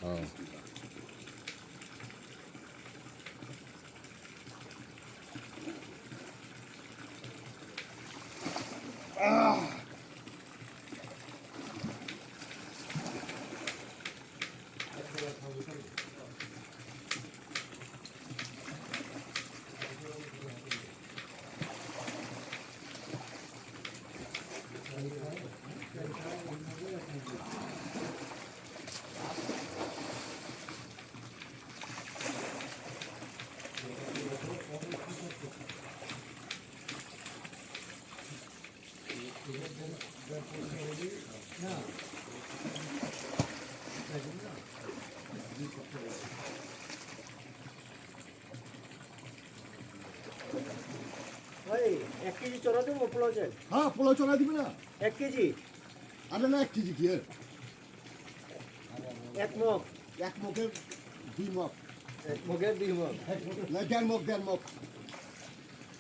হ্যাঁ ভাই 1 কেজি চড়া দেবো পোলাও চাই। হ্যাঁ পোলাও চড়া দিবি না? 1 কেজি, আরে না 1 কেজি কি এর? 1 মগ, 1 মগের 2 মগ, 1 মগের 2 মগ, না 1.5 মগ, 1.5 মগ।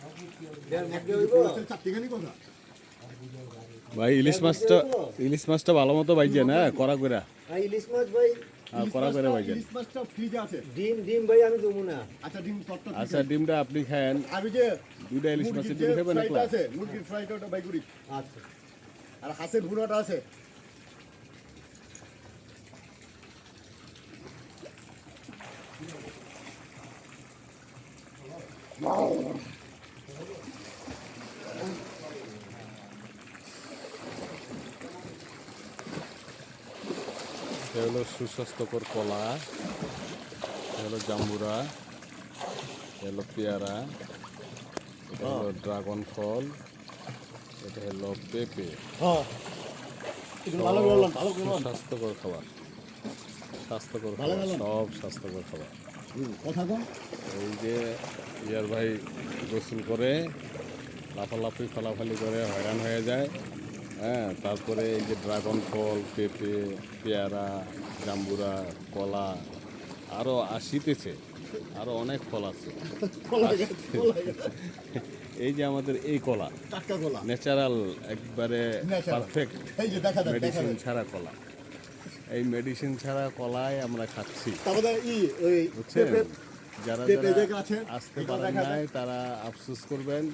1.5 মগ দিয়ে হইব। চারটিখানি কথা। ভাই ইলিশ মাছটা ভালো মতো ভাইজে না কড়া করে। ভাই ইলিশ মাছ ভাই, কড়া করে ভাইজেন। ইলিশ মাছটা ফ্রিজে আছে। ডিম ভাই আমি দেবো না। আচ্ছা ডিম তরটা। আচ্ছা ডিমটা আপনি খান। আমি যে দুইটা ইলিশ মাছের ডিম খাবেন ফ্রাইটা একলা? আছে, মুরগির ফ্রাইটা ওটা বাই করি। আচ্ছা আর হাঁসের ভুনাটা আছে। এটা হলো সুস্বাস্থ্যকর কলা, এটা হলো জাম্বুরা, এটা হলো পেয়ারা, এটা হলো ড্রাগন ফল, এটা হলো পেঁপে। হ্যাঁ ভালো করে বললাম, ভালো করে বললাম। স্বাস্থ্যকর খাবার, স্বাস্থ্যকর ভালো খাবার, বললাম। সব স্বাস্থ্যকর খাবার। কথা কম। এই যে ইয়ার ভাই গোসল করে লাফালাফি ফালাফালি করে হয়রান হয়ে যায়। হ্যাঁ তারপরে এই যে ড্রাগন ফল, পেঁপে, পেয়ারা, জাম্বুরা, কলা, আরও আসিতেছে, আরও অনেক ফল আছে। এই যে আমাদের এই কলা টাটকা কলা। ন্যাচারাল, একবারে Natural। পারফেক্ট, এই যে দেখা যাক, দেখা মেডিসিন যাক। ছাড়া কলা। এই মেডিসিন ছাড়া কলাই আমরা খাচ্ছি, তারপরে ওই বুঝছেন? যারা পেঁপে যে যারা গাছের, আসতে এটাও পারেন দেখা নাই যায়। তারা আফসোস করবেন,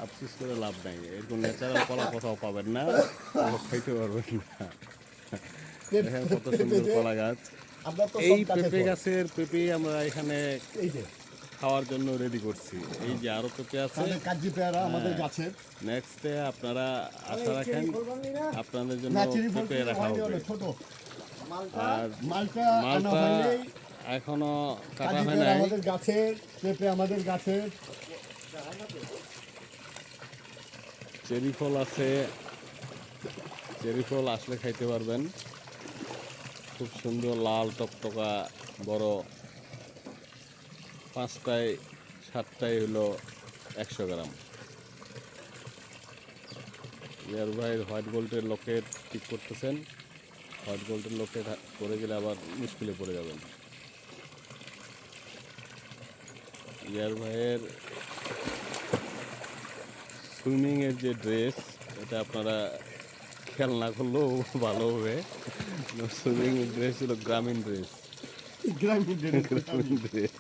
আফসোস করে লাভ নাই। এরকম ন্যাচারাল কলা কোথাও পাবেন না, কোথাও খাইতে পারবেন না। দেখেন কত সুন্দর কলা গাছ। আপনার তো এই সব গাছের পেঁপে ফল। গাছের পেঁপে আমরা এখানে এই যে খাওয়ার জন্য রেডি করছি। এই যে আরো পেঁপে আছে, তাদের কাজি পেয়ারা আমাদের হ্যাঁ। গাছের। নেক্সটে আপনারা আশা রাখেন আপনাদের জন্য না চিনি ফল পেঁপে রাখা হয়নি, হবে। অনেক ছোট। আর মালটা আনা মালটা হয়নি। এখনো কাটা কাজি হয় পেয়ারা নাই। আমাদের গাছের, পেঁপে আমাদের গাছের। চেরি ফল আছে, চেরি ফল আসলে খাইতে পারবেন। খুব সুন্দর লাল টকটকা বড়, 5টায় 7টায় হলো 100 গ্রাম। ইয়ার ভাই হোয়াইট গোল্ডের লকেট ঠিক করতেছেন। হোয়াইট গোল্ডের লকেট পরে গেলে আবার মুশকিলে পড়ে যাবেন। ইয়ার ভাইয়ের সুইমিংয়ের যে ড্রেস, এটা আপনারা খেয়াল না করলেও ভালো হবে। সুইমিং ড্রেস হলো গ্রামীণ ড্রেস, গ্রামীণ গ্রামীণ ড্রেস।